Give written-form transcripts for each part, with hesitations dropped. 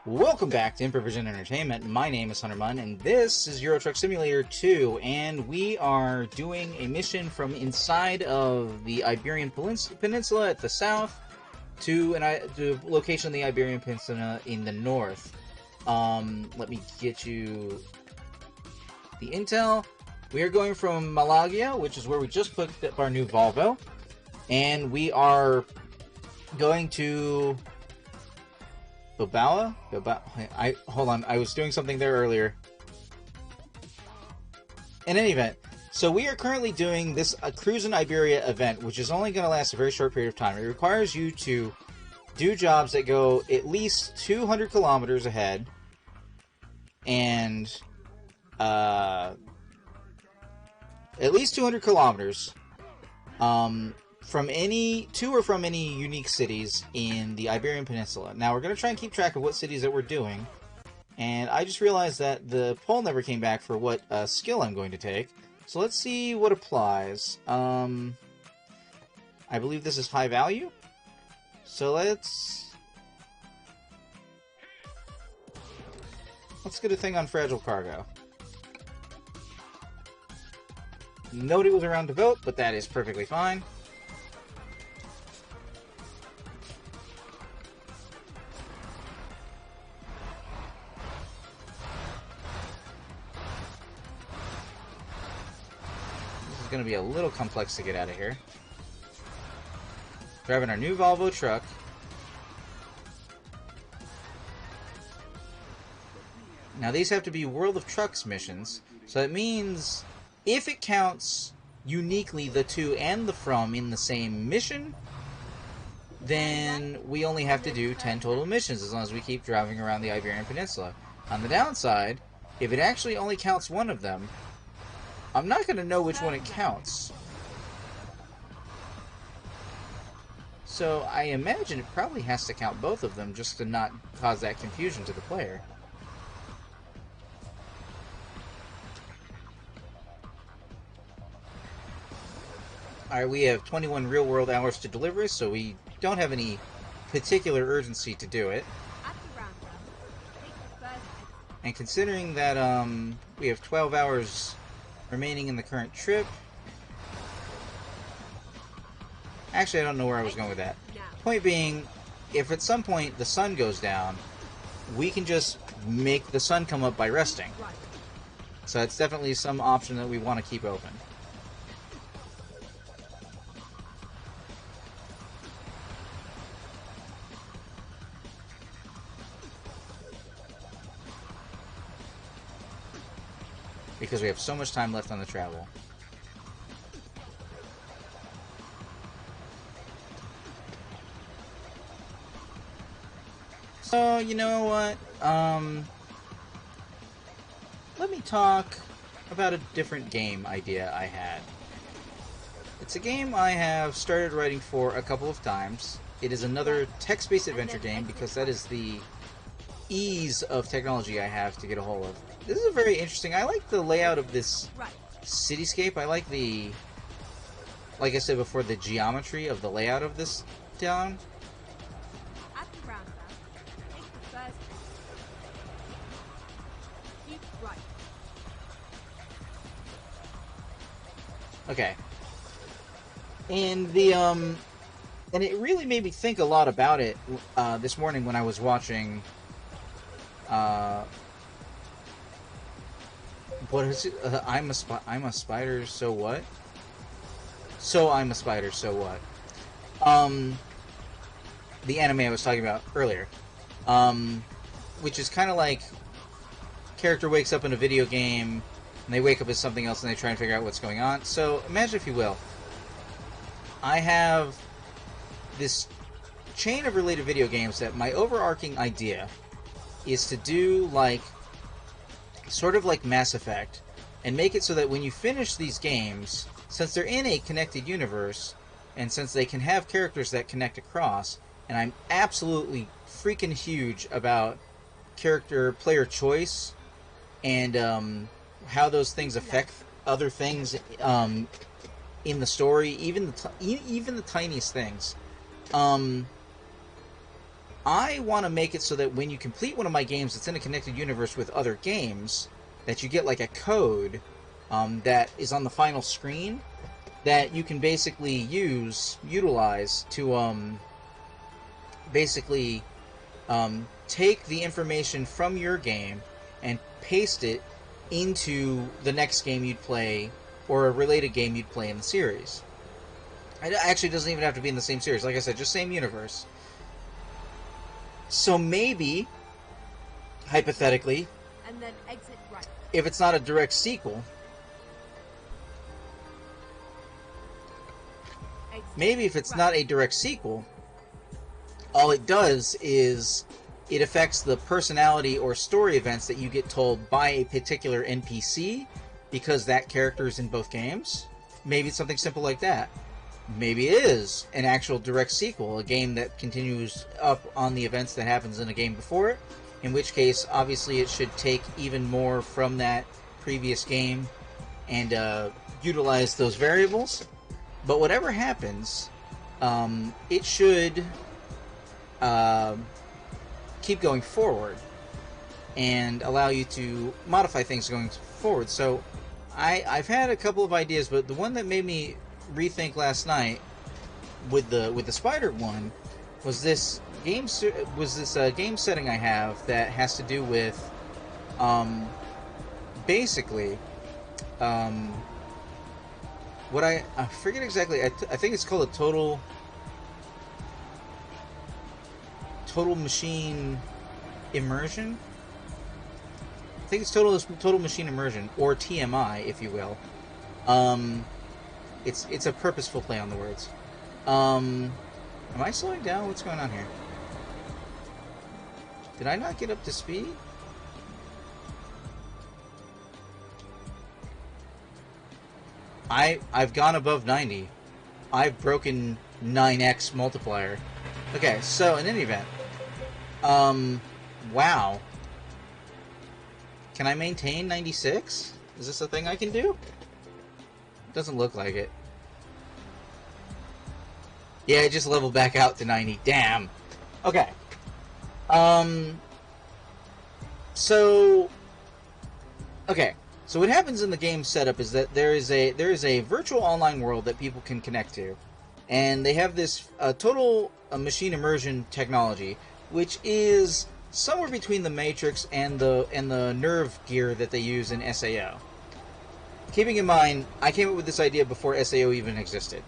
Welcome back to Improvision Entertainment. My name is Hunter Munn, and this is Euro Truck Simulator 2, and we are doing a mission from inside of the Iberian Peninsula at the south to a location in the Iberian Peninsula in the north. Let me get you the intel. We are going from Malagia, which is where we just picked up our new Volvo, and we are going to Bilbao? Hold on, I was doing something there earlier. In any event, so we are currently doing this Cruise in Iberia event, which is only going to last a very short period of time. It requires you to do jobs that go at least 200 kilometers ahead, and at least 200 kilometers, from any unique cities in the Iberian Peninsula. Now, we're going to try and keep track of what cities that we're doing, and I just realized that the poll never came back for what skill I'm going to take, so let's see what applies. I believe this is high value, so let's get a thing on fragile cargo. Nobody was around to vote, but that is perfectly fine. Going to be a little complex to get out of here. Driving our new Volvo truck. Now these have to be World of Trucks missions, so it means if it counts uniquely the to and the from in the same mission, then we only have to do 10 total missions as long as we keep driving around the Iberian Peninsula. On the downside, if it actually only counts one of them, I'm not going to know which one it counts. So I imagine it probably has to count both of them just to not cause that confusion to the player. Alright, we have 21 real-world hours to deliver, so we don't have any particular urgency to do it. And considering that we have 12 hours remaining in the current trip. Actually, I don't know where I was going with that. Point being, if at some point the sun goes down, we can just make the sun come up by resting. So that's definitely some option that we want to keep open. Because we have so much time left on the travel. So, you know what? Let me talk about a different game idea I had. It's a game I have started writing for a couple of times. It is another text-based adventure game because that is the ease of technology I have to get a hold of. This is a very interesting. I like the layout of this cityscape. I like the, like I said before, the geometry of the layout of this town. At the roundabout, take the first keep right. Okay. And the and it really made me think a lot about it this morning when I was watching what is it? I'm a spider, so what? So I'm a spider, so what? The anime I was talking about earlier. Which is kind of like character wakes up in a video game and they wake up as something else and they try and figure out what's going on. So imagine, if you will, I have this chain of related video games that my overarching idea is to do like sort of like Mass Effect, and make it so that when you finish these games, since they're in a connected universe, and since they can have characters that connect across, and I'm absolutely freaking huge about player choice, and how those things affect other things in the story, even the tiniest things. I want to make it so that when you complete one of my games that's in a connected universe with other games, that you get like a code that is on the final screen that you can basically utilize to basically take the information from your game and paste it into the next game you'd play or a related game you'd play in the series. It actually doesn't even have to be in the same series. Like I said, just same universe. So maybe, hypothetically, And then exit right. if it's not a direct sequel, Exit maybe if it's right. not a direct sequel, all it does is it affects the personality or story events that you get told by a particular NPC because that character is in both games. Maybe it's something simple like that. Maybe it is an actual direct sequel, a game that continues up on the events that happens in a game before it, in which case, obviously, it should take even more from that previous game and utilize those variables. But whatever happens, it should keep going forward and allow you to modify things going forward. So I've had a couple of ideas, but the one that made me rethink last night with the spider one was this game game setting I have that has to do with basically what I forget exactly. I think it's called a total machine immersion. I think it's total machine immersion, or TMI, if you will. It's a purposeful play on the words. Am I slowing down? What's going on here? Did I not get up to speed? I've gone above 90. I've broken 9x multiplier. Okay, so in any event, wow. Can I maintain 96? Is this a thing I can do? Doesn't look like it. Yeah, it just leveled back out to 90. Damn. Okay. So okay. So what happens in the game setup is that there is a virtual online world that people can connect to, and they have this total machine immersion technology, which is somewhere between the Matrix and the nerve gear that they use in SAO. Keeping in mind, I came up with this idea before SAO even existed.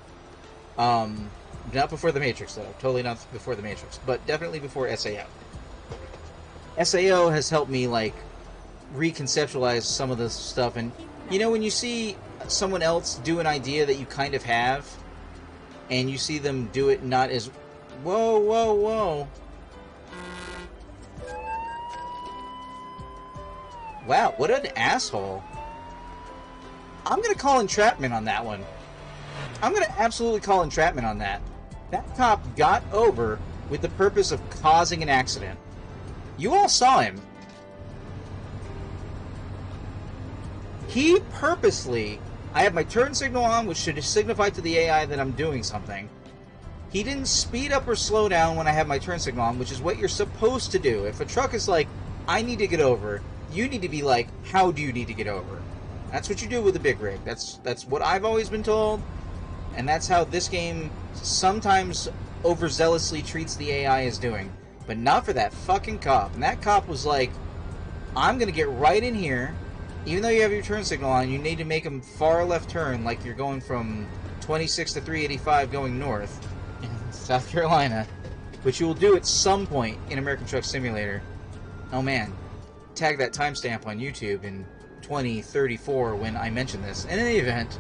Not before the Matrix, though. Totally not before the Matrix, but definitely before SAO. SAO has helped me, like, reconceptualize some of this stuff, and, you know, when you see someone else do an idea that you kind of have, and you see them do it not as... Whoa, whoa, whoa. Wow, what an asshole. I'm gonna call entrapment on that one. I'm gonna absolutely call entrapment on that. That cop got over with the purpose of causing an accident. You all saw him. He purposely... I have my turn signal on, which should signify to the AI that I'm doing something. He didn't speed up or slow down when I have my turn signal on, which is what you're supposed to do. If a truck is like, I need to get over, you need to be like, how do you need to get over? That's what you do with a big rig. That's what I've always been told, and that's how this game sometimes overzealously treats the AI as doing. But not for that fucking cop. And that cop was like, I'm gonna get right in here, even though you have your turn signal on, you need to make a far left turn, like you're going from 26 to 385 going north in South Carolina, which you will do at some point in American Truck Simulator. Oh man, tag that timestamp on YouTube in 2034 when I mention this. In any event,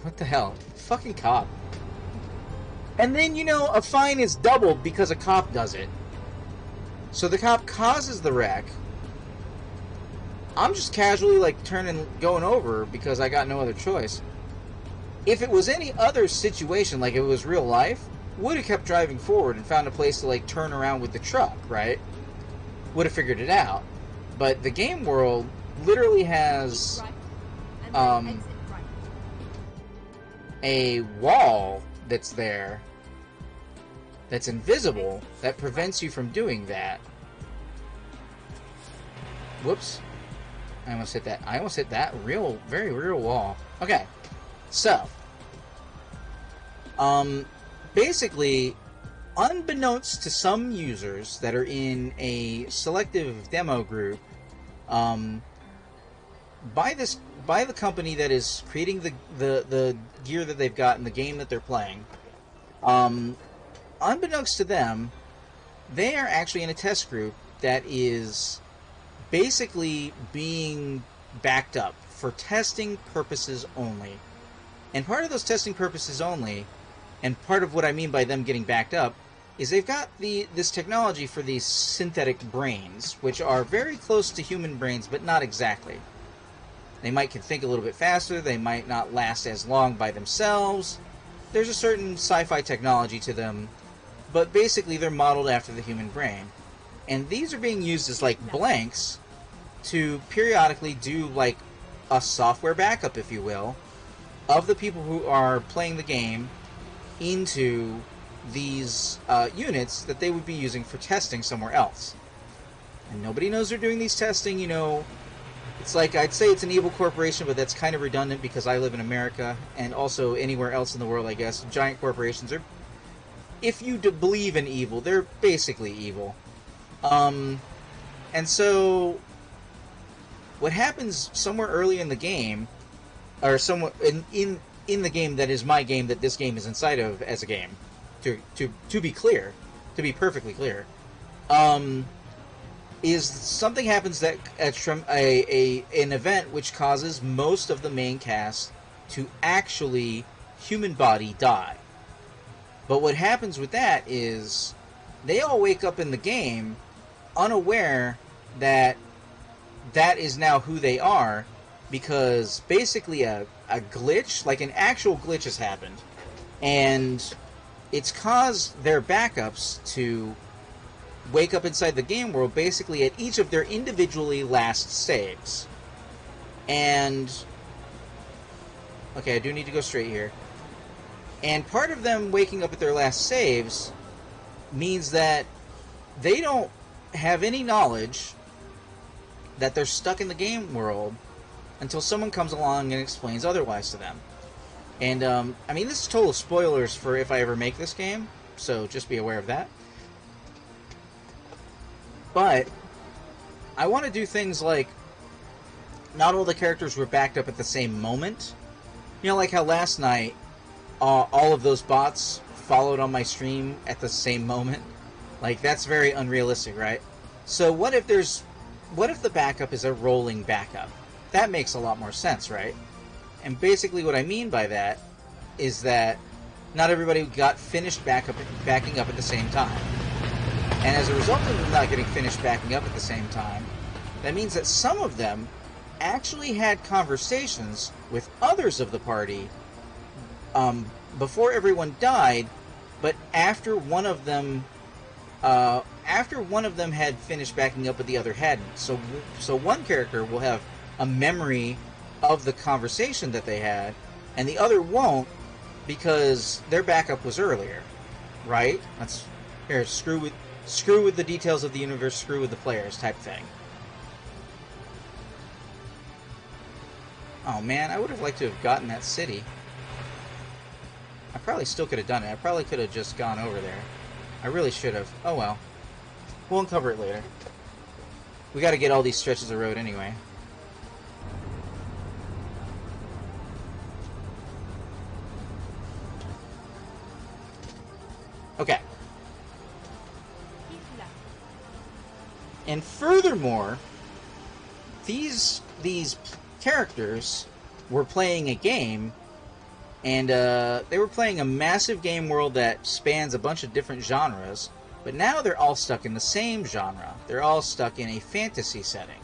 what the hell? Fucking cop. And then, you know, a fine is doubled because a cop does it. So the cop causes the wreck. I'm just casually, like, going over because I got no other choice. If it was any other situation, like it was real life, would have kept driving forward and found a place to, like, turn around with the truck, right? Would have figured it out. But the game world literally has Right. And then exit right. a wall that's there that's invisible that prevents you from doing that. Whoops. I almost hit that. I almost hit that very real wall. Okay. So, basically, unbeknownst to some users that are in a selective demo group, by the company that is creating the gear that they've got in the game that they're playing, unbeknownst to them, they are actually in a test group that is basically being backed up for testing purposes only. And part of those testing purposes only, and part of what I mean by them getting backed up, is they've got this technology for these synthetic brains, which are very close to human brains, but not exactly. They might can think a little bit faster, they might not last as long by themselves. There's a certain sci-fi technology to them, but basically they're modeled after the human brain. And these are being used as like blanks to periodically do like a software backup, if you will, of the people who are playing the game into these units that they would be using for testing somewhere else. And nobody knows they're doing these testing, you know. It's like, I'd say it's an evil corporation, but that's kind of redundant because I live in America, and also anywhere else in the world, I guess. Giant corporations are, if you believe in evil, they're basically evil. And so, what happens somewhere early in the game, or somewhere in the game that is my game, that this game is inside of as a game, to be clear, to be perfectly clear, is something happens that from an event which causes most of the main cast to actually human body die. But what happens with that is they all wake up in the game unaware that that is now who they are, because basically a glitch, like an actual glitch, has happened, and it's caused their backups to wake up inside the game world basically at each of their individually last saves. And okay, I do need to go straight here. And part of them waking up at their last saves means that they don't have any knowledge that they're stuck in the game world until someone comes along and explains otherwise to them. And I mean, this is total spoilers for if I ever make this game, so just be aware of that. But I want to do things like, not all the characters were backed up at the same moment. You know, like how last night all of those bots followed on my stream at the same moment. Like, that's very unrealistic, right? So what if the backup is a rolling backup? That makes a lot more sense, right? And basically what I mean by that is that not everybody got finished backing up at the same time. And as a result of them not getting finished backing up at the same time, that means that some of them actually had conversations with others of the party before everyone died, but after one of them had finished backing up, but the other hadn't. So one character will have a memory of the conversation that they had, and the other won't because their backup was earlier, right? That's here. Screw with the details of the universe. Screw with the players, type thing. Oh man, I would have liked to have gotten that city. I probably still could have done it. I probably could have just gone over there. I really should have. Oh well. We'll uncover it later. We got to get all these stretches of road anyway. Okay. And furthermore, these characters were playing a game, and they were playing a massive game world that spans a bunch of different genres, but now they're all stuck in the same genre. They're all stuck in a fantasy setting.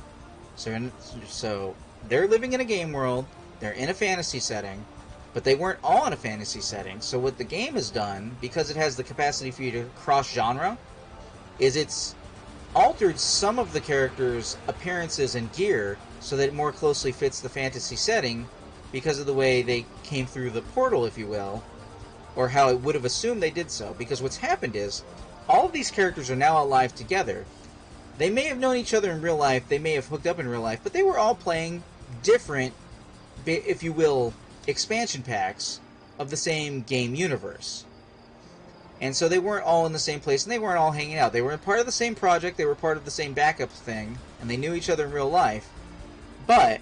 So they're living in a game world, they're in a fantasy setting, but they weren't all in a fantasy setting. So what the game has done, because it has the capacity for you to cross-genre, is it's altered some of the characters' appearances and gear so that it more closely fits the fantasy setting because of the way they came through the portal, if you will. or how it would have assumed they did so. Because what's happened is, all of these characters are now alive together. They may have known each other in real life, they may have hooked up in real life, but they were all playing different, if you will, expansion packs of the same game universe. And so they weren't all in the same place, and they weren't all hanging out. They were part of the same project, they were part of the same backup thing, and they knew each other in real life. But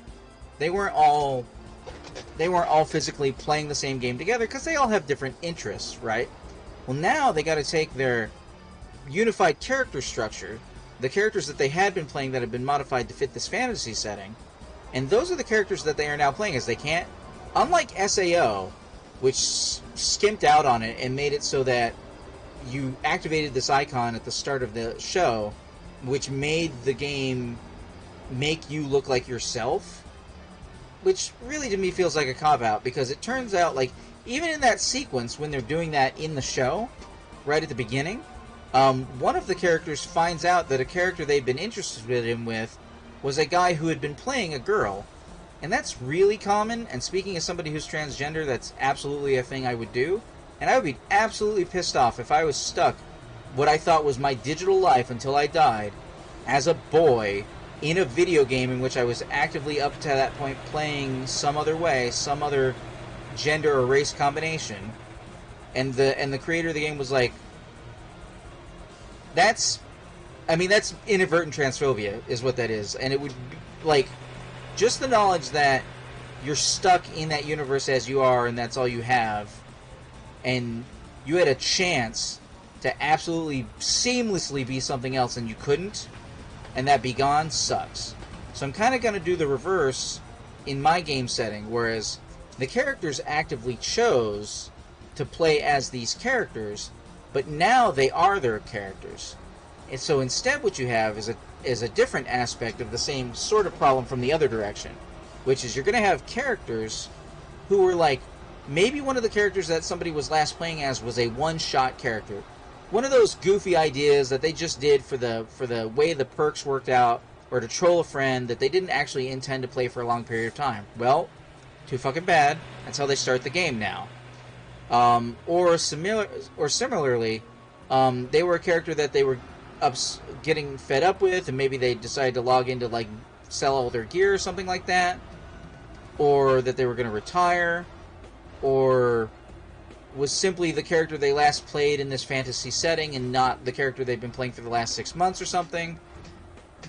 they weren't all physically playing the same game together, because they all have different interests, right? Well, now they got to take their unified character structure, the characters that they had been playing that have been modified to fit this fantasy setting, and those are the characters that they are now playing, as they can't... Unlike SAO, which skimped out on it and made it so that you activated this icon at the start of the show, which made the game make you look like yourself, which really to me feels like a cop-out, because it turns out, like, even in that sequence when they're doing that in the show, right at the beginning, one of the characters finds out that a character they'd been interested in with was a guy who had been playing a girl. And that's really common, and speaking as somebody who's transgender, that's absolutely a thing I would do. And I would be absolutely pissed off if I was stuck what I thought was my digital life until I died as a boy in a video game in which I was actively up to that point playing some other way, some other gender or race combination. And the creator of the game was like, that's inadvertent transphobia is what that is. And it would be like, just the knowledge that you're stuck in that universe as you are and that's all you have, and you had a chance to absolutely seamlessly be something else and you couldn't, and that be gone, sucks. So I'm kind of going to do the reverse in my game setting, whereas the characters actively chose to play as these characters, but now they are their characters. And so instead what you have is a different aspect of the same sort of problem from the other direction, which is you're going to have characters who were like, maybe one of the characters that somebody was last playing as was a one-shot character. One of those goofy ideas that they just did for the way the perks worked out, or to troll a friend, that they didn't actually intend to play for a long period of time. Well, too fucking bad. That's how they start the game now. Or similarly, they were a character that they were getting fed up with, and maybe they decided to log in to like sell all their gear or something like that, or that they were going to retire, or was simply the character they last played in this fantasy setting and not the character they've been playing for the last 6 months or something.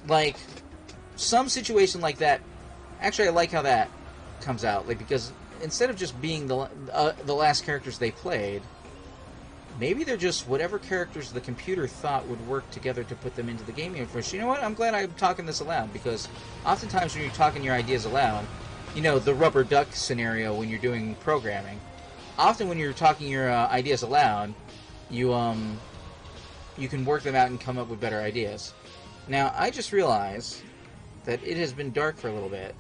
Like, some situation like that. Actually, I like how that comes out, like, because instead of just being the last characters they played, maybe they're just whatever characters the computer thought would work together to put them into the game universe. You know what? I'm glad I'm talking this aloud, because oftentimes when you're talking your ideas aloud, you know, the rubber duck scenario when you're doing programming, often when you're talking your ideas aloud, you can work them out and come up with better ideas. Now, I just realized that it has been dark for a little bit.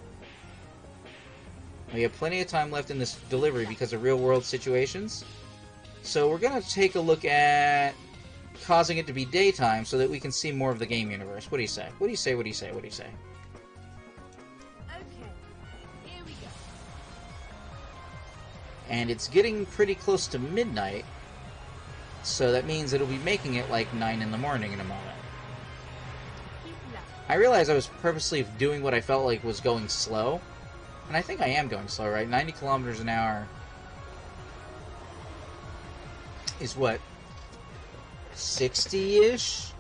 We have plenty of time left in this delivery because of real-world situations. So we're going to take a look at causing it to be daytime so that we can see more of the game universe. What do you say? What do you say? What do you say? What do you say? Okay, here we go. And it's getting pretty close to midnight, so that means it'll be making it like 9 in the morning in a moment. Keep left. I realized I was purposely doing what I felt like was going slow, and I think I am going slow, right? 90 kilometers an hour is what, 60-ish?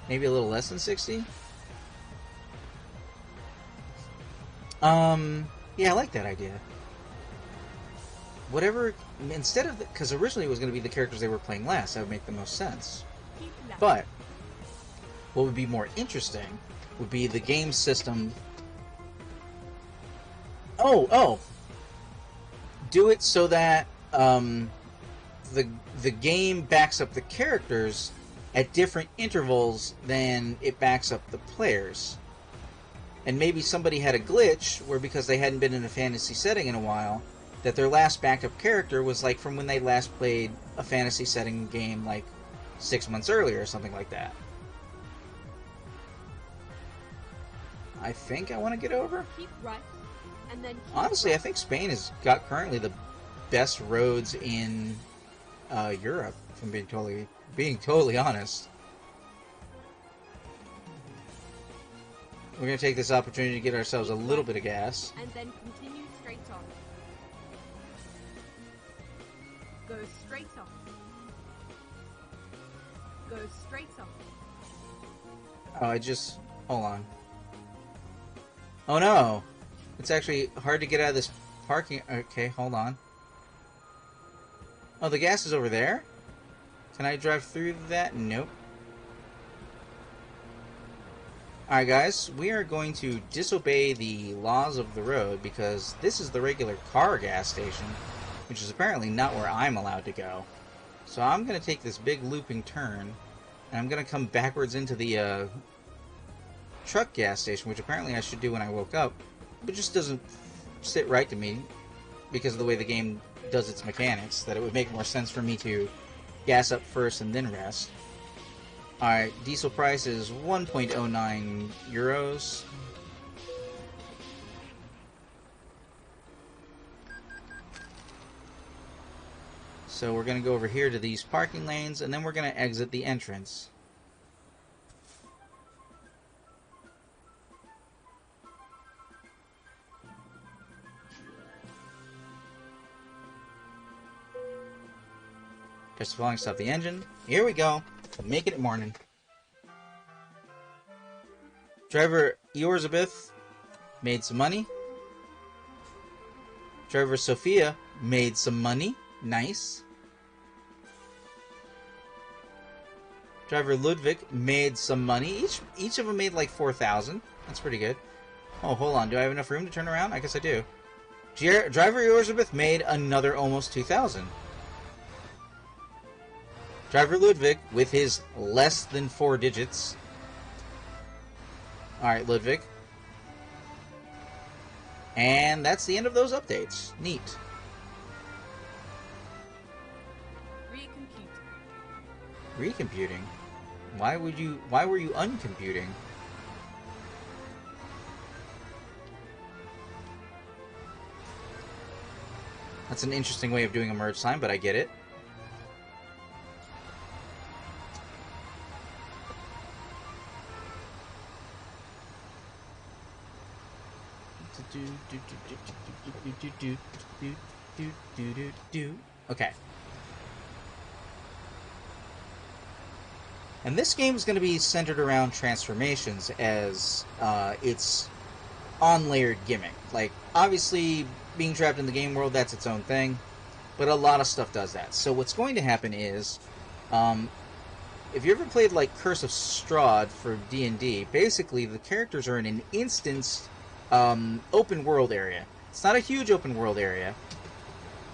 Maybe a little less than 60? Yeah, I like that idea. Whatever, instead of, because originally it was going to be the characters they were playing last, that would make the most sense. Keep left. But what would be more interesting would be the game system. Oh! Do it so that the game backs up the characters at different intervals than it backs up the players. And maybe somebody had a glitch where, because they hadn't been in a fantasy setting in a while, that their last backup character was like from when they last played a fantasy setting game like 6 months earlier or something like that. I think I want to get over. Keep right, and then keep Honestly, I right. think Spain has got currently the best roads in Europe, if I'm being totally honest. We're going to take this opportunity to get ourselves a little bit of gas. And then continue straight on. Go straight on. Go straight on. Oh, hold on. Oh no! It's actually hard to get out of this parking... Okay, hold on. Oh, the gas is over there? Can I drive through that? Nope. Alright guys, we are going to disobey the laws of the road because this is the regular car gas station, which is apparently not where I'm allowed to go. So I'm going to take this big looping turn, and I'm going to come backwards into the truck gas station, which apparently I should do when I woke up, but just doesn't sit right to me because of the way the game does its mechanics, that it would make more sense for me to gas up first and then rest. Alright, diesel price is 1.09 euros. So we're going to go over here to these parking lanes, and then we're going to exit the entrance. Just falling, stop the engine. Here we go. Making it morning. Driver Elizabeth made some money. Driver Sophia made some money. Nice. Driver Ludwig made some money. Each of them made like 4,000. That's pretty good. Oh, hold on. Do I have enough room to turn around? I guess I do. Driver Elizabeth made another almost 2,000. Driver Ludwig, with his less than 4 digits. Alright, Ludwig. And that's the end of those updates. Neat. Recomputing? Why were you uncomputing? That's an interesting way of doing a merge sign, but I get it. Okay. And this game is going to be centered around transformations as its on-layered gimmick. Like, obviously, being trapped in the game world, that's its own thing, but a lot of stuff does that. So what's going to happen is, if you ever played, like, Curse of Strahd for D&D, basically the characters are in an instanced open world area. It's not a huge open world area.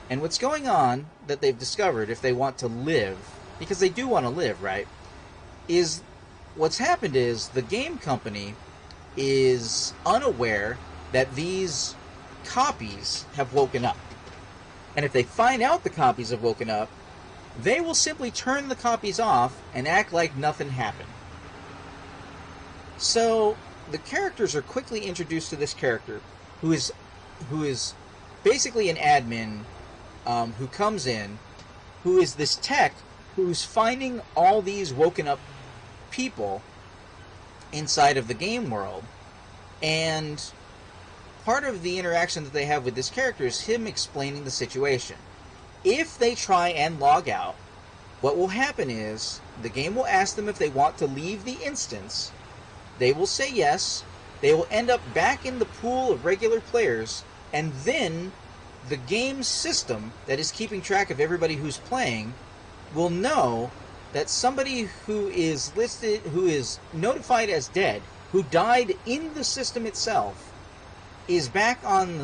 And what's going on that they've discovered, if they want to live, because they do want to live, right, is what's happened is the game company is unaware that these copies have woken up. And if they find out the copies have woken up, they will simply turn the copies off and act like nothing happened. So the characters are quickly introduced to this character who is basically an admin who comes in, who is this tech who's finding all these woken up people inside of the game world. And part of the interaction that they have with this character is him explaining the situation. If they try and log out, what will happen is the game will ask them if they want to leave the instance. They will say yes. They will end up back in the pool of regular players, and then the game system that is keeping track of everybody who's playing will know that somebody who is listed, who is notified as dead, who died in the system itself, is back on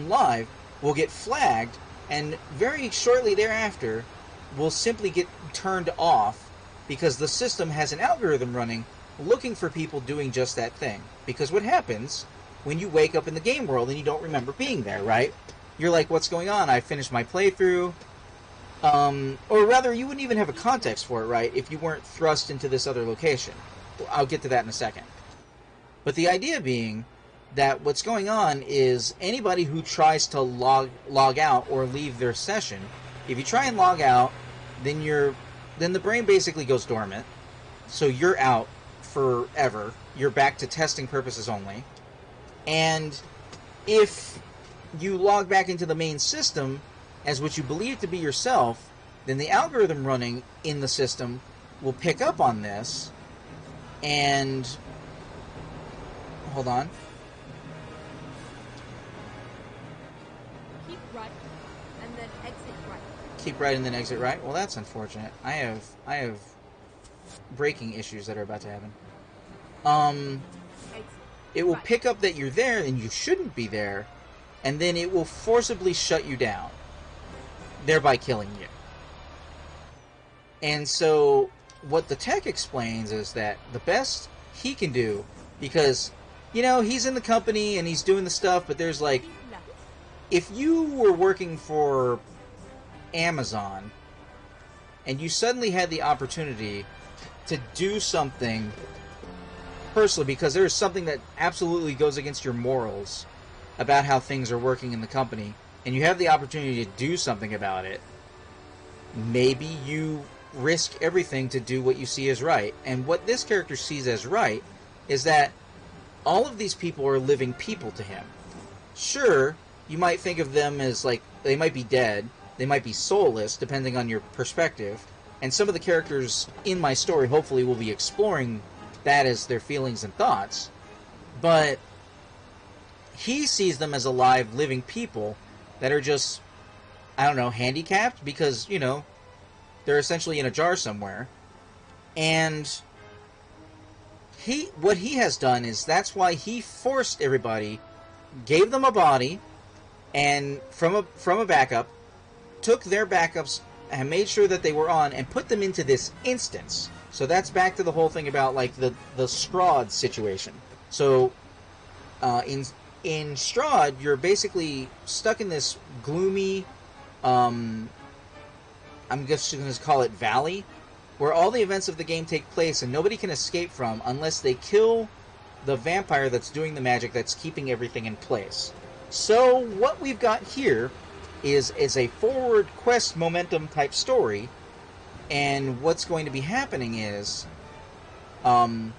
live, will get flagged, and very shortly thereafter will simply get turned off because the system has an algorithm running looking for people doing just that thing. Because what happens when you wake up in the game world and you don't remember being there, right? You're like, what's going on? I finished my playthrough. Or rather, you wouldn't even have a context for it, right, if you weren't thrust into this other location. I'll get to that in a second. But the idea being that what's going on is anybody who tries to log out or leave their session, if you try and log out, then the brain basically goes dormant, so you're out forever. You're back to testing purposes only. And if you log back into the main system as what you believe to be yourself, then the algorithm running in the system will pick up on this and... Hold on. Keep right, and then exit right. Keep right and then exit right? Well, that's unfortunate. I have braking issues that are about to happen. Exit. It will Right. pick up that you're there and you shouldn't be there, and then it will forcibly shut you down, thereby killing you. And so what the tech explains is that the best he can do, because, you know, he's in the company and he's doing the stuff, but there's like, Keep left. if you were working for Amazon and you suddenly had the opportunity to do something personally because there is something that absolutely goes against your morals about how things are working in the company, and you have the opportunity to do something about it, maybe you risk everything to do what you see as right. And what this character sees as right is that all of these people are living people to him. Sure, you might think of them as like, they might be dead, they might be soulless, depending on your perspective, and some of the characters in my story hopefully will be exploring that as their feelings and thoughts, but he sees them as alive, living people that are just, I don't know, handicapped because, you know, they're essentially in a jar somewhere. And what he has done is that's why he forced everybody, gave them a body, and from a backup, took their backups and made sure that they were on and put them into this instance. So that's back to the whole thing about like the Strahd situation. So in Strahd, you're basically stuck in this gloomy, I'm just going to call it valley, where all the events of the game take place and nobody can escape from unless they kill the vampire that's doing the magic that's keeping everything in place. So what we've got here is a forward quest momentum type story, and what's going to be happening is the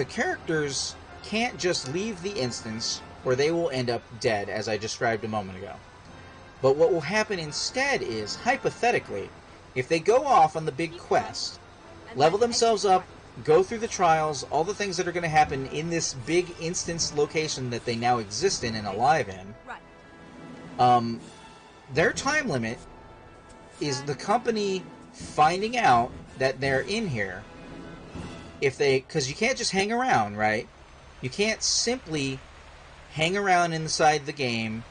characters can't just leave the instance or they will end up dead, as I described a moment ago. But what will happen instead is, hypothetically, if they go off on the big quest, And level then themselves exit up, go through the trials, all the things that are going to happen in this big instance location that they now exist in and alive in, right. their time limit is the company finding out that they're in here. Because you can't just hang around, right? You can't simply hang around inside the game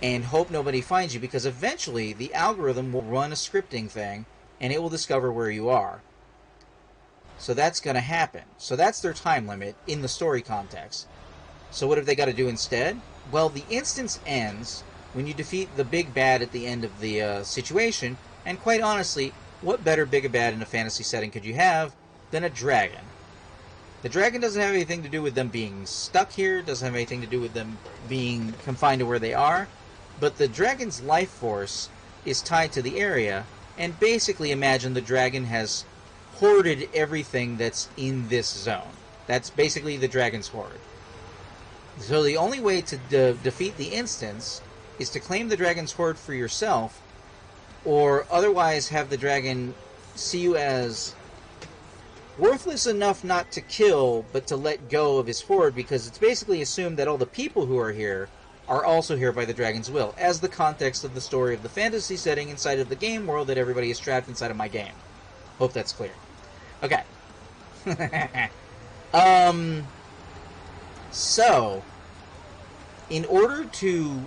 and hope nobody finds you, because eventually the algorithm will run a scripting thing and it will discover where you are. So that's going to happen. So that's their time limit in the story context. So what have they got to do instead? Well, the instance ends when you defeat the big bad at the end of the situation, and quite honestly, what better big bad in a fantasy setting could you have than a dragon? The dragon doesn't have anything to do with them being stuck here, doesn't have anything to do with them being confined to where they are, but the dragon's life force is tied to the area, and basically imagine the dragon has hoarded everything that's in this zone. That's basically the dragon's hoard. So the only way to defeat the instance is to claim the dragon's hoard for yourself, or otherwise have the dragon see you as worthless enough not to kill, but to let go of his hoard, because it's basically assumed that all the people who are here are also here by the dragon's will, as the context of the story of the fantasy setting inside of the game world that everybody is trapped inside of my game. Hope that's clear. Okay. So, in order to...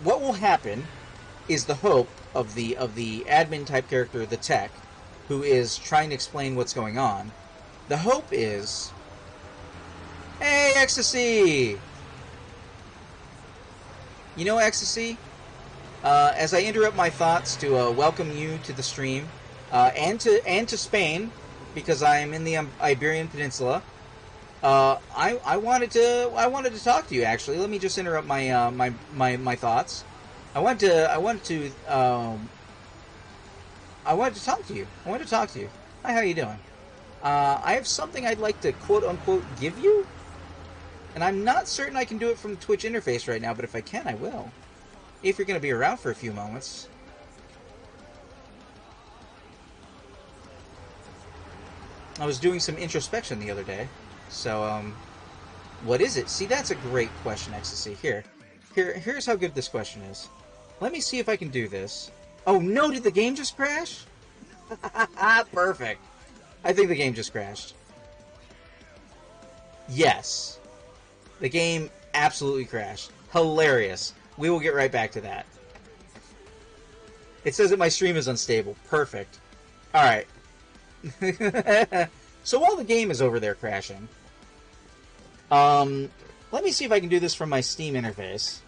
What will happen is the hope of the admin type character, the tech, who is trying to explain what's going on. The hope is... Hey, Ecstasy! You know, Ecstasy? As I interrupt my thoughts to welcome you to the stream, and to Spain, because I am in the Iberian Peninsula, I wanted to talk to you actually. Let me just interrupt my thoughts. I wanted to talk to you. I wanted to talk to you. Hi, how you doing? I have something I'd like to quote unquote give you, and I'm not certain I can do it from the Twitch interface right now, but if I can, I will. If you're going to be around for a few moments. I was doing some introspection the other day, so what is it? See, that's a great question, Ecstasy. Here's how good this question is. Let me see if I can do this. Oh no, did the game just crash? Perfect. I think the game just crashed. Yes. The game absolutely crashed. Hilarious. We will get right back to that. It says that my stream is unstable. Perfect. Alright. So while the game is over there crashing, let me see if I can do this from my Steam interface.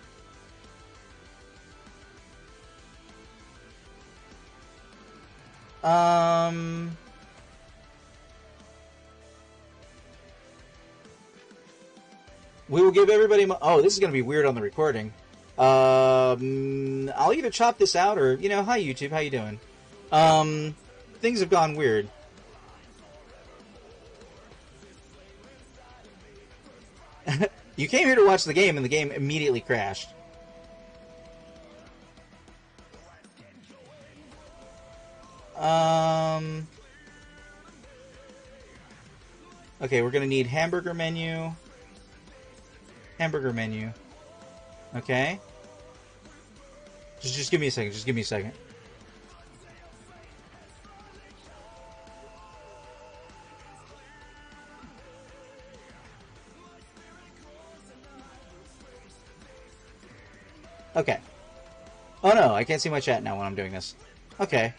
We will give everybody... Oh, this is going to be weird on the recording. I'll either chop this out or... hi YouTube, how you doing? Things have gone weird. You came here to watch the game, and the game immediately crashed. Okay, we're gonna need hamburger menu. Hamburger menu. Okay. Just give me a second. Just give me a second. Okay. Oh no, I can't see my chat now when I'm doing this. Okay.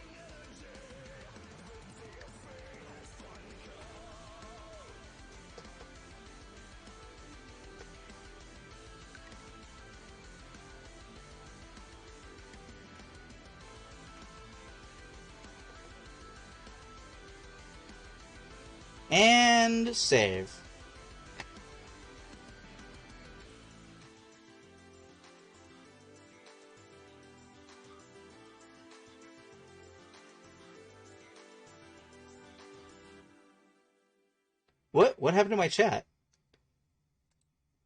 And save. What happened to my chat?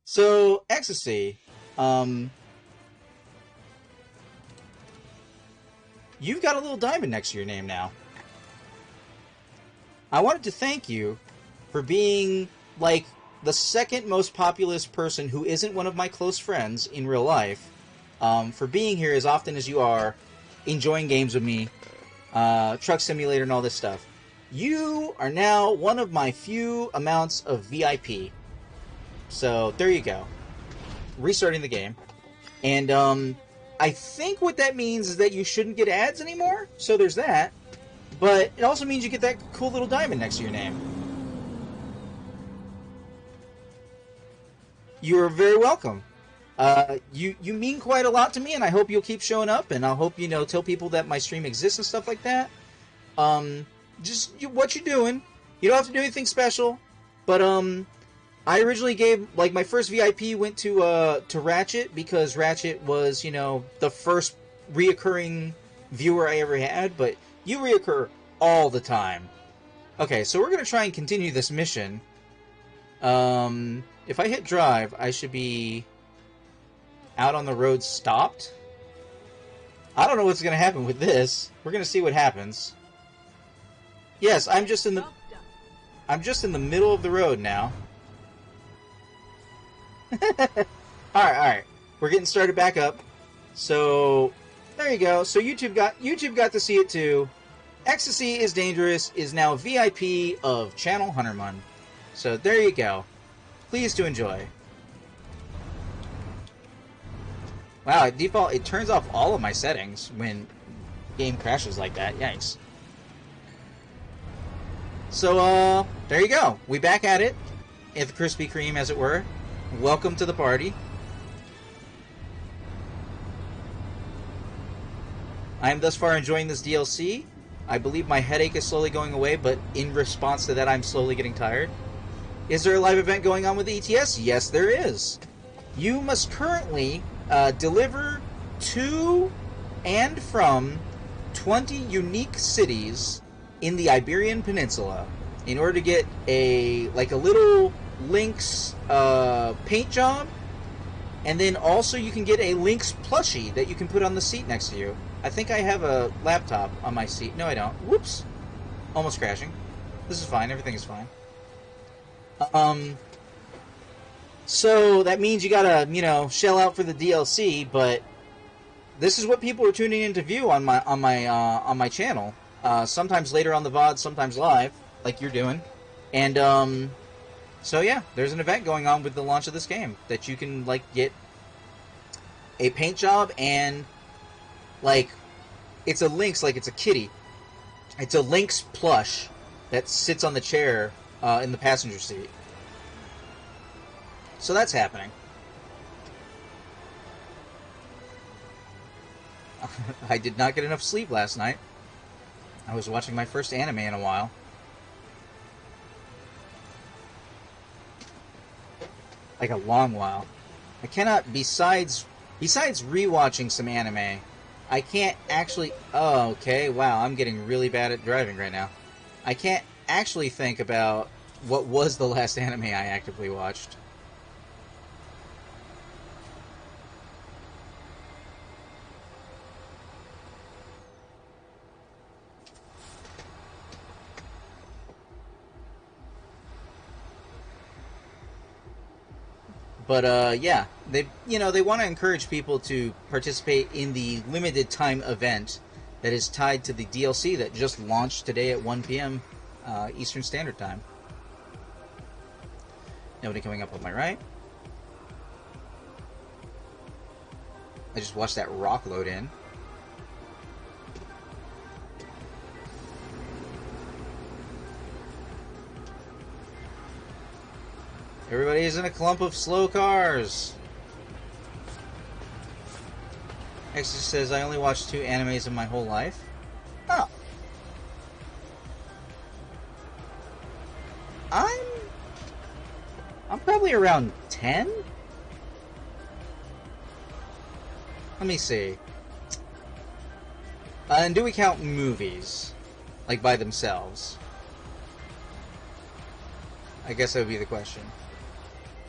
So, Ecstasy, you've got a little diamond next to your name now. I wanted to thank you for being, like, the second most populous person who isn't one of my close friends in real life, for being here as often as you are, enjoying games with me, Truck Simulator and all this stuff. You are now one of my few amounts of VIP. So, there you go. Restarting the game. And, I think what that means is that you shouldn't get ads anymore, so there's that. But it also means you get that cool little diamond next to your name. You're very welcome. You mean quite a lot to me, and I hope you'll keep showing up, and I hope, tell people that my stream exists and stuff like that. What you're doing. You don't have to do anything special, but, I originally gave, like, my first VIP went to Ratchet, because Ratchet was, the first reoccurring viewer I ever had, but you reoccur all the time. Okay, so we're going to try and continue this mission. If I hit drive, I should be out on the road stopped. I don't know what's going to happen with this. We're going to see what happens. Yes, I'm just in the middle of the road now. Alright. We're getting started back up. So, there you go. So YouTube got to see it too. Ecstasy is Dangerous is now VIP of Channel Huntermon. So there you go. Please to enjoy. Wow, at default it turns off all of my settings when game crashes like that. Yikes. So there you go. We back at it. At the Krispy Kreme, as it were. Welcome to the party. I am thus far enjoying this DLC. I believe my headache is slowly going away, but in response to that, I'm slowly getting tired. Is there a live event going on with ETS? Yes, there is. You must currently deliver to and from 20 unique cities in the Iberian Peninsula in order to get a little Lynx paint job, and then also you can get a Lynx plushie that you can put on the seat next to you. I think I have a laptop on my seat. No, I don't. Whoops. Almost crashing. This is fine. Everything is fine. So that means you gotta, shell out for the DLC, but this is what people are tuning in to view on my channel. Sometimes later on the VOD, sometimes live, like you're doing. And so yeah, there's an event going on with the launch of this game that you can get a paint job and it's a Lynx, it's a kitty. It's a Lynx plush that sits on the chair in the passenger seat. So that's happening. I did not get enough sleep last night. I was watching my first anime in a while. Like a long while. I cannot, besides rewatching some anime, I can't actually... Oh, okay, wow, I'm getting really bad at driving right now. I can't actually think about what was the last anime I actively watched. But yeah, they want to encourage people to participate in the limited time event that is tied to the DLC that just launched today at 1 p.m. Eastern Standard Time. Nobody coming up on my right. I just watched that rock load in. Everybody's in a clump of slow cars. Exus says, I only watched 2 animes in my whole life. Oh. I'm probably around 10? Let me see. And do we count movies? Like by themselves? I guess that would be the question.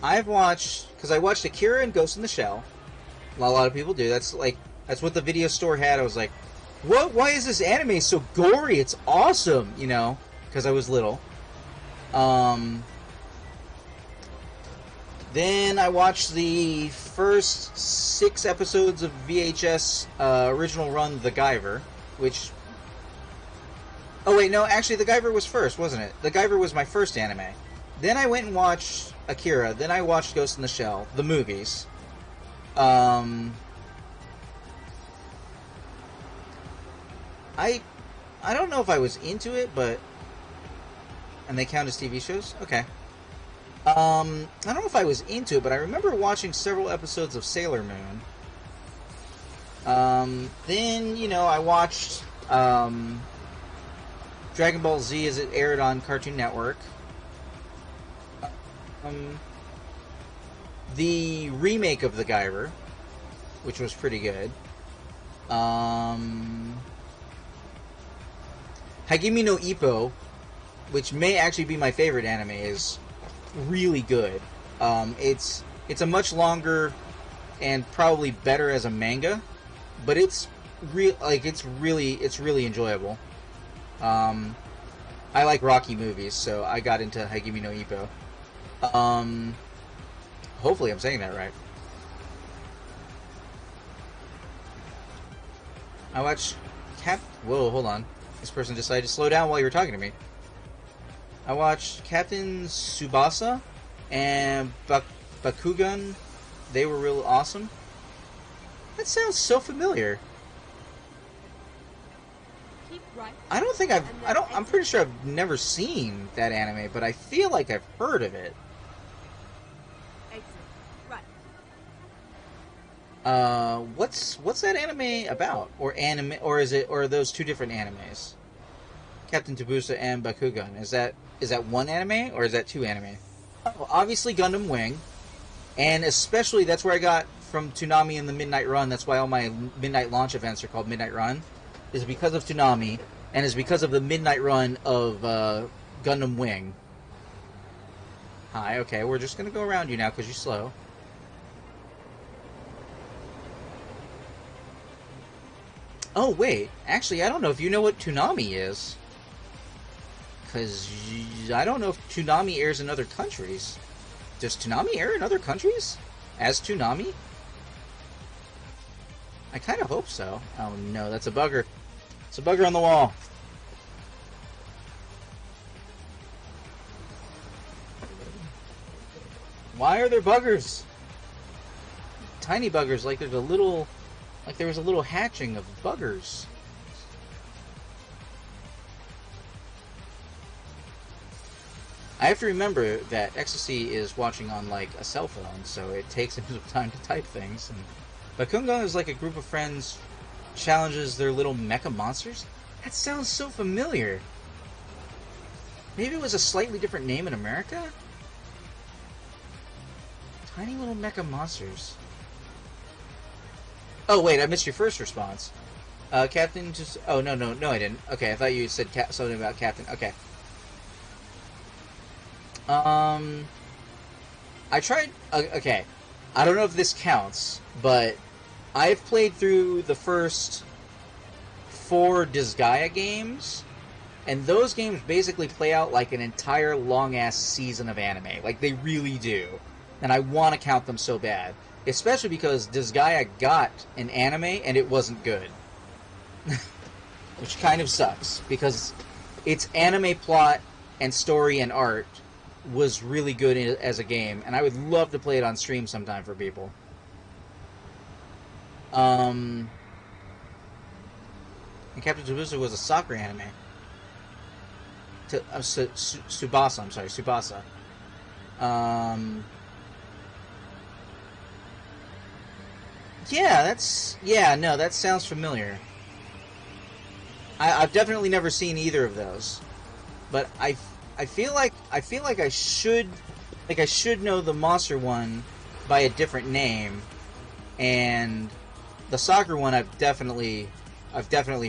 I've watched, because I watched Akira and Ghost in the Shell. A lot of people do. That's what the video store had. I was like, what? Why is this anime so gory? It's awesome, because I was little. Then I watched the first 6 episodes of VHS original run The Guyver, which... Oh wait, no, actually The Guyver was first, wasn't it? The Guyver was my first anime. Then I went and watched Akira. Then I watched Ghost in the Shell, the movies. I don't know if I was into it, but... And they count as TV shows? Okay. I don't know if I was into it, but I remember watching several episodes of Sailor Moon. Then, I watched Dragon Ball Z as it aired on Cartoon Network. The remake of The Guyver, which was pretty good. Hagimi no Ippo, which may actually be my favorite anime, is really good. It's a much longer and probably better as a manga, but it's really enjoyable. I like Rocky movies, so I got into Hagimi no Ippo. Hopefully I'm saying that right. I watched Whoa, hold on. This person decided to slow down while you were talking to me. I watched Captain Tsubasa and Bakugan. They were real awesome. That sounds so familiar. Keep right. I'm pretty sure I've never seen that anime, but I feel like I've heard of it. Exit. Right. What's that anime about? Or are those 2 different animes? Captain Tsubasa and Bakugan. Is that one anime or is that 2 anime? Oh, obviously Gundam Wing, and especially that's where I got from Toonami and the Midnight Run. That's why all my midnight launch events are called Midnight Run, is because of Toonami, and is because of the Midnight Run of Gundam Wing. Hi, okay, we're just gonna go around you now because you're slow. Oh wait, actually, I don't know if you know what Toonami is, because I don't know if Toonami airs in other countries. Does Toonami air in other countries as Toonami? I kind of hope so. Oh no, that's a bugger. It's a bugger on the wall. Why are there buggers? Tiny buggers, like there's a little, like there was a little hatching of buggers. I have to remember that Ecstasy is watching on like a cell phone, so it takes him some time to type things. And Bakungan is like a group of friends challenges their little mecha monsters. That sounds so familiar. Maybe it was a slightly different name in America? Tiny little mecha monsters. Oh wait, I missed your first response. Captain just... Oh, no, I didn't. Okay, I thought you said something about Captain. Okay. I tried... Okay. I don't know if this counts, but I've played through the first 4 Disgaea games, and those games basically play out like an entire long-ass season of anime. Like, they really do. And I want to count them so bad. Especially because Disgaea got an anime, and it wasn't good. Which kind of sucks, because its anime plot and story and art was really good as a game, and I would love to play it on stream sometime for people. And Captain Tsubasa was a soccer anime. Tsubasa, I'm sorry, Tsubasa. Yeah, that sounds familiar. I've definitely never seen either of those, but I feel like I should know the monster one by a different name, and the soccer one I've definitely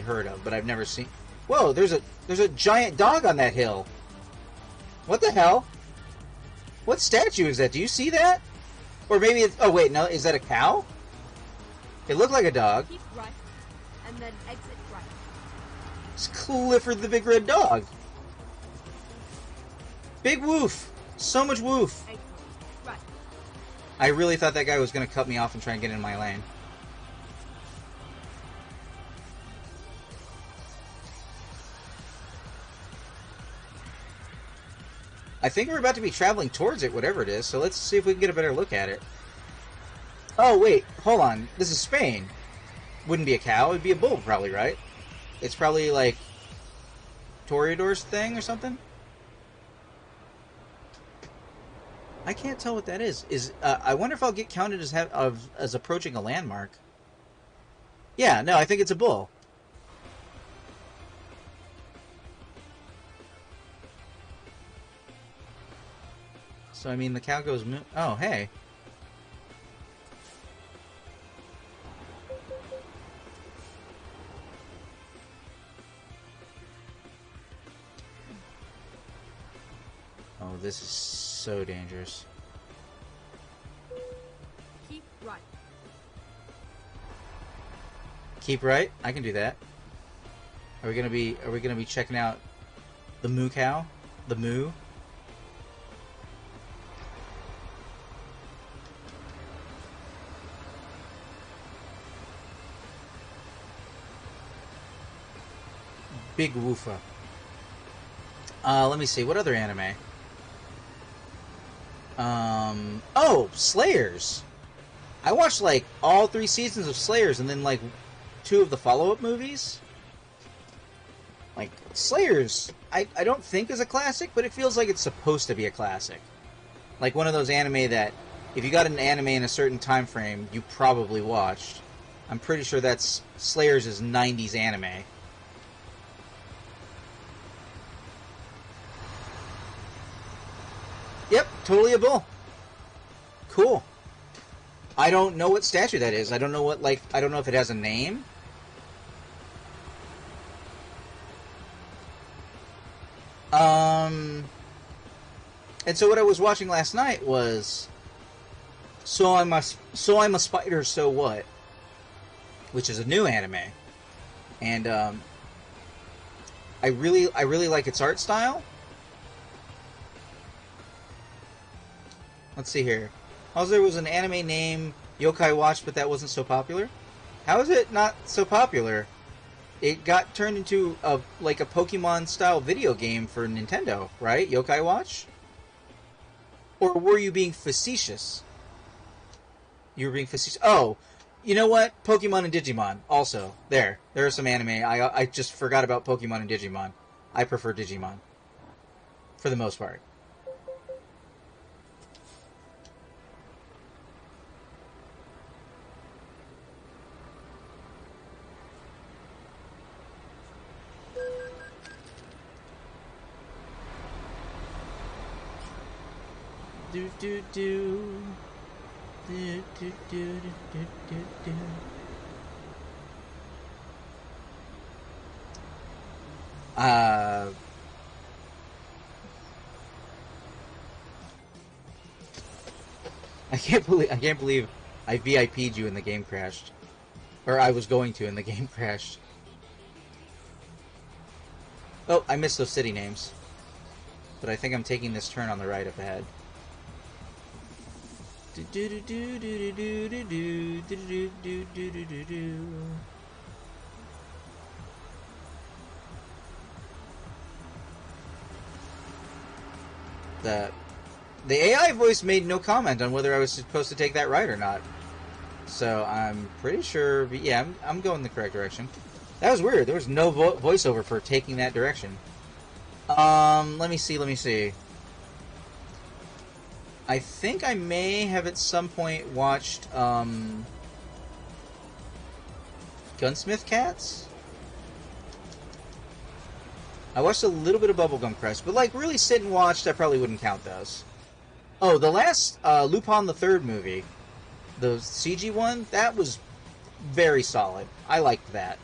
heard of, but I've never seen. Whoa, there's a giant dog on that hill. What the hell? What statue is that? Do you see that? Or maybe it's... Oh wait, no, is that a cow? It looked like a dog. Keep right, and then exit right. It's Clifford the Big Red Dog. Big woof. So much woof. Exit right. I really thought that guy was going to cut me off and try and get in my lane. I think we're about to be traveling towards it, whatever it is, so let's see if we can get a better look at it. Oh, wait, hold on. This is Spain. Wouldn't be a cow, it'd be a bull, probably, right? It's probably, like, Toreador's thing or something? I can't tell what that is. I wonder if I'll get counted as approaching a landmark. Yeah, no, I think it's a bull. So, I mean, the cow goes... Oh, hey. Oh, this is so dangerous. Keep right. Keep right? I can do that. Are we gonna be checking out the moo cow? The moo? Big woofa. Let me see. What other anime? Oh, Slayers. I watched, like, all 3 seasons of Slayers and then, like, 2 of the follow-up movies. Like, Slayers, I don't think is a classic, but it feels like it's supposed to be a classic. Like one of those anime that, if you got an anime in a certain time frame, you probably watched. I'm pretty sure that's Slayers' 90s anime. Yep, totally a bull. Cool. I don't know what statue that is. I don't know what, like, I don't know if it has a name. And so what I was watching last night was So I'm a Spider, So What? Which is a new anime. And I really like its art style. Let's see here. Also, there was an anime named Yokai Watch, but that wasn't so popular. How is it not so popular? It got turned into a Pokemon-style video game for Nintendo, right? Yokai Watch? Or were you being facetious? You were being facetious. Oh, you know what? Pokemon and Digimon. Also, there are some anime. I just forgot about Pokemon and Digimon. I prefer Digimon. For the most part. Do do do. Do do do do do do. I can't believe I VIP'd you and the game crashed. Or I was going to and the game crashed. Oh, I missed those city names. But I think I'm taking this turn on the right up ahead. The AI voice made no comment on whether I was supposed to take that right or not. So I'm pretty sure, yeah, I'm going the correct direction. That was weird. There was no voiceover for taking that direction. Let me see. I think I may have at some point watched, Gunsmith Cats? I watched a little bit of Bubblegum Crest, but like really sit and watched, I probably wouldn't count those. Oh, the last Lupin the Third movie, the CG one, that was very solid. I liked that.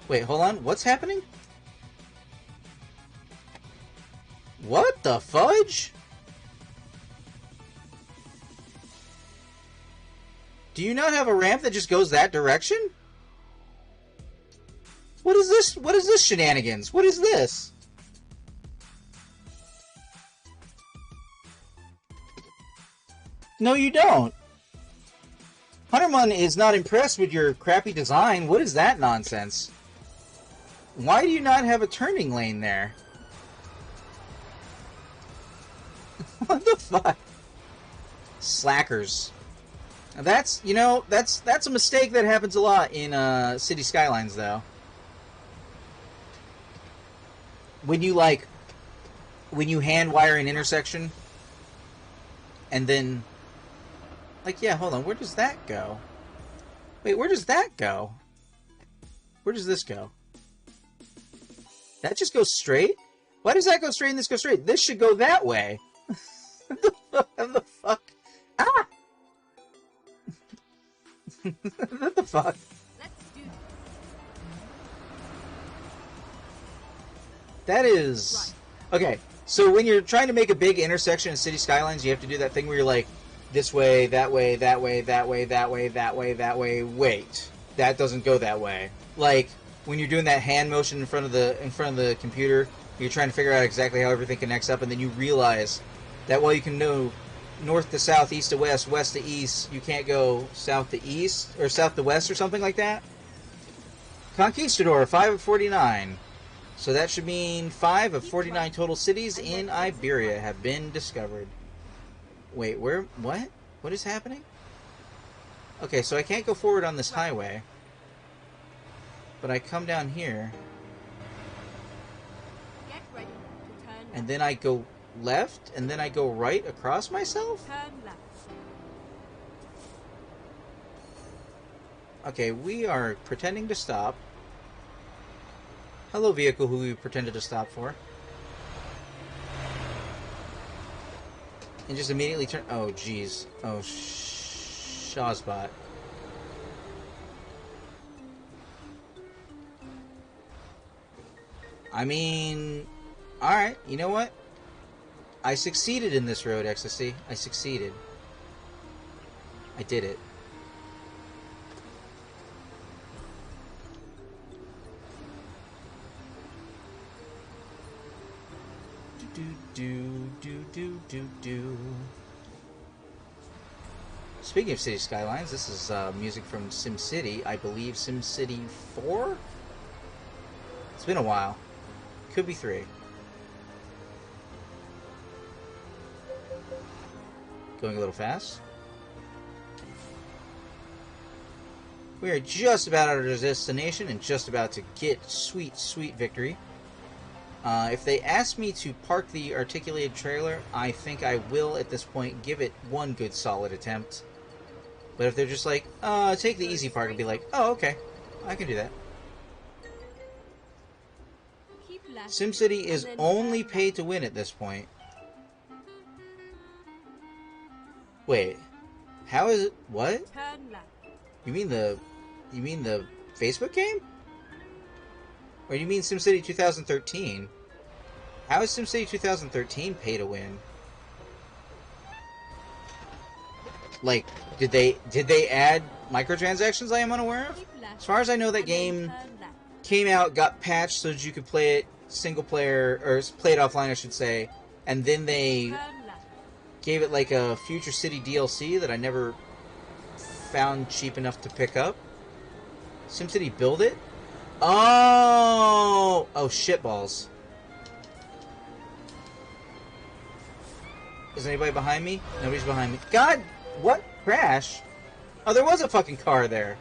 Wait, hold on. What's happening? What the fudge? Do you not have a ramp that just goes that direction? What is this? What is this shenanigans? What is this? No, you don't. Hunterman is not impressed with your crappy design. What is that nonsense? Why do you not have a turning lane there? What the fuck? Slackers. That's, you know, that's a mistake that happens a lot in City Skylines, though. When you hand wire an intersection, and then, like, yeah, hold on, where does that go? Wait, where does that go? Where does this go? That just goes straight? Why does that go straight and this go straight? This should go that way. What the fuck? Ah! What the fuck? Let's do this. That is... Okay, so when you're trying to make a big intersection in City Skylines, you have to do that thing where you're like, this way, that way, that way, that way, that way, that way, that way, wait. That doesn't go that way. Like, when you're doing that hand motion in front of the computer, you're trying to figure out exactly how everything connects up, and then you realize that while you can know north to south, east to west, west to east, you can't go south to east, or south to west, or something like that. Conquistador, 5 of 49. So that should mean 5 of 49 total cities in Iberia have been discovered. Wait, where? What? What is happening? Okay, so I can't go forward on this highway. But I come down here. Get ready to turn And then I go left, and then I go right across myself? turn left. Okay, we are pretending to stop. Hello, vehicle who we pretended to stop for. And just immediately turn... Oh, jeez. Oh, Shawsbot. I mean... Alright, you know what? I succeeded in this road, Ecstasy. I succeeded. I did it. Do. Speaking of City Skylines, this is music from SimCity. I believe SimCity 4? It's been a while. Could be 3. Going a little fast. We are just about at our destination and just about to get sweet, sweet victory. If they ask me to park the articulated trailer, I think I will, at this point, give it one good solid attempt. But if they're just like, take the easy part, I'd be like, oh, okay, I can do that. SimCity is only paid to win at this point. Wait, how is it? What? You mean the Facebook game? Or you mean SimCity 2013? How is SimCity 2013 pay to win? Like, did they add microtransactions I am unaware of? As far as I know, that game came out, got patched so that you could play it single player, or play it offline, I should say, and then they gave it like a Future City DLC that I never found cheap enough to pick up. SimCity Build It? Oh! Oh, shitballs. Is anybody behind me? Nobody's behind me. God! What? Crash? Oh, there was a fucking car there.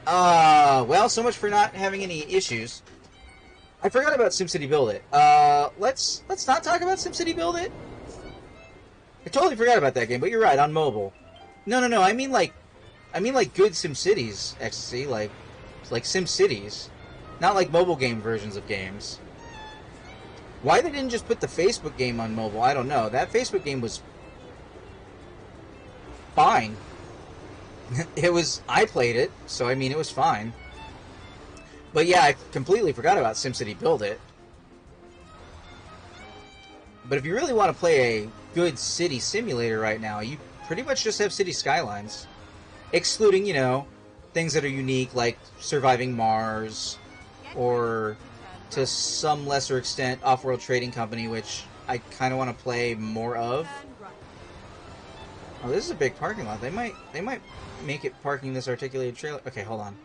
Well, so much for not having any issues. I forgot about SimCity Build It. Let's not talk about SimCity Build It. I totally forgot about that game, but you're right, on mobile. No, I mean like good SimCities, Ecstasy, like SimCities. Not like mobile game versions of games. Why they didn't just put the Facebook game on mobile, I don't know. That Facebook game was fine. I played it, so I mean, it was fine. But yeah, I completely forgot about SimCity Build It. But if you really want to play a good city simulator right now, you pretty much just have City Skylines. Excluding, you know, things that are unique, like Surviving Mars, or to some lesser extent, Off-World Trading Company, which I kind of want to play more of. Oh, this is a big parking lot. They might make it parking this articulated trailer. Okay, hold on.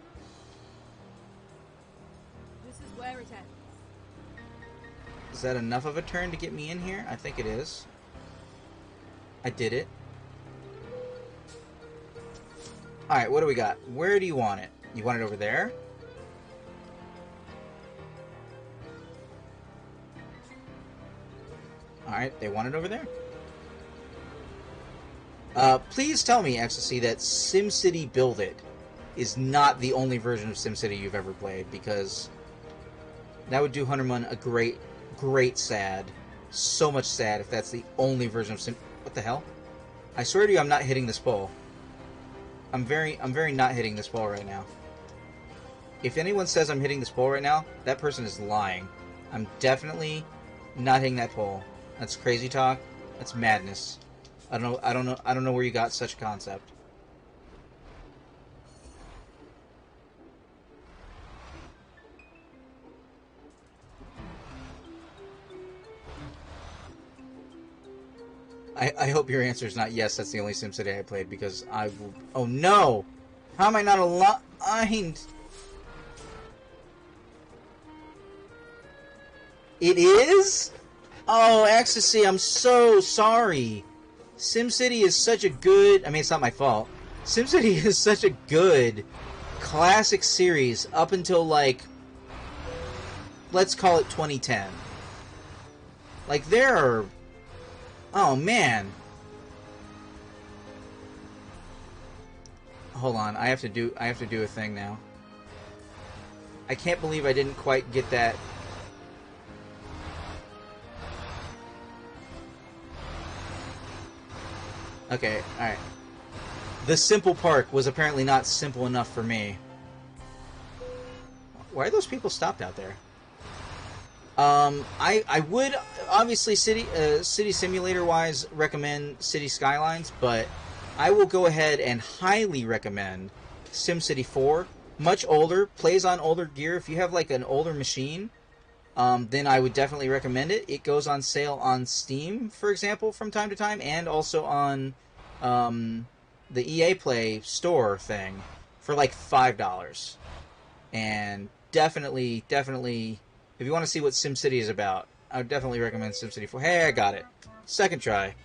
This is where it ends. Is that enough of a turn to get me in here? I think it is. I did it. Alright, what do we got? Where do you want it? You want it over there? Alright, they want it over there. Please tell me, Ecstasy, that SimCity Build It is not the only version of SimCity you've ever played, because that would do Hunterman a great sad. So much sad if that's the only version of Sim... What the hell? I swear to you, I'm not hitting this pole. I'm very not hitting this pole right now. If anyone says I'm hitting this pole right now, that person is lying. I'm definitely not hitting that pole. That's crazy talk. That's madness. I don't know where you got such a concept. I hope your answer is not yes, that's the only SimCity I played, because I will... Oh no! How am I not aligned? It is? Oh, Ecstasy, I'm so sorry. SimCity is such a good... I mean, it's not my fault. SimCity is such a good classic series up until, like... Let's call it 2010. Like, there are... Oh, man. Hold on, I have to do a thing now. I can't believe I didn't quite get that. Okay, alright. The simple park was apparently not simple enough for me. Why are those people stopped out there? I would obviously city simulator wise recommend City Skylines, but I will go ahead and highly recommend SimCity 4. Much older, plays on older gear. If you have like an older machine, then I would definitely recommend it. It goes on sale on Steam, for example, from time to time, and also on the EA Play store thing for like $5. And definitely, if you want to see what SimCity is about, I would definitely recommend SimCity 4. Hey, I got it. Second try.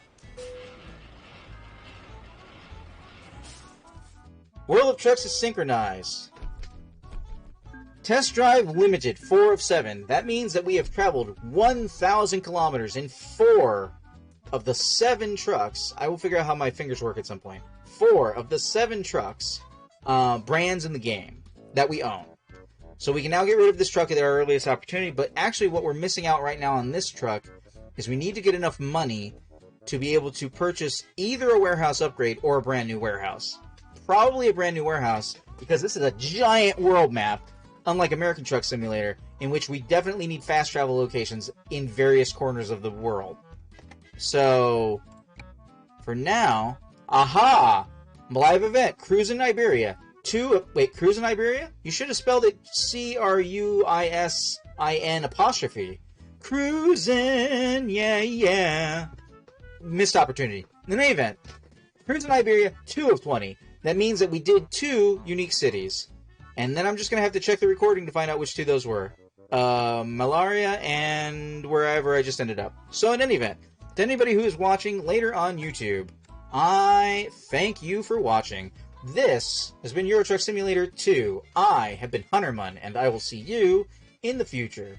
World of Trucks is synchronized. Test drive limited, 4 of 7. That means that we have traveled 1,000 kilometers in 4 of the 7 trucks. I will figure out how my fingers work at some point. 4 of the 7 trucks, brands in the game that we own. So we can now get rid of this truck at our earliest opportunity, but actually what we're missing out right now on this truck is we need to get enough money to be able to purchase either a warehouse upgrade or a brand new warehouse. Probably a brand new warehouse, because this is a giant world map, unlike American Truck Simulator, in which we definitely need fast travel locations in various corners of the world. So, for now, aha! Live event, Cruise in Iberia. Cruise in Iberia? You should have spelled it Cruisin apostrophe. Cruisin', yeah. Missed opportunity. The main event, Cruise in Iberia, 2 of 20. That means that we did 2 unique cities. And then I'm just going to have to check the recording to find out which 2 those were. Malaria and wherever I just ended up. So in any event, to anybody who is watching later on YouTube, I thank you for watching. This has been Euro Truck Simulator 2. I have been Hunterman, and I will see you in the future.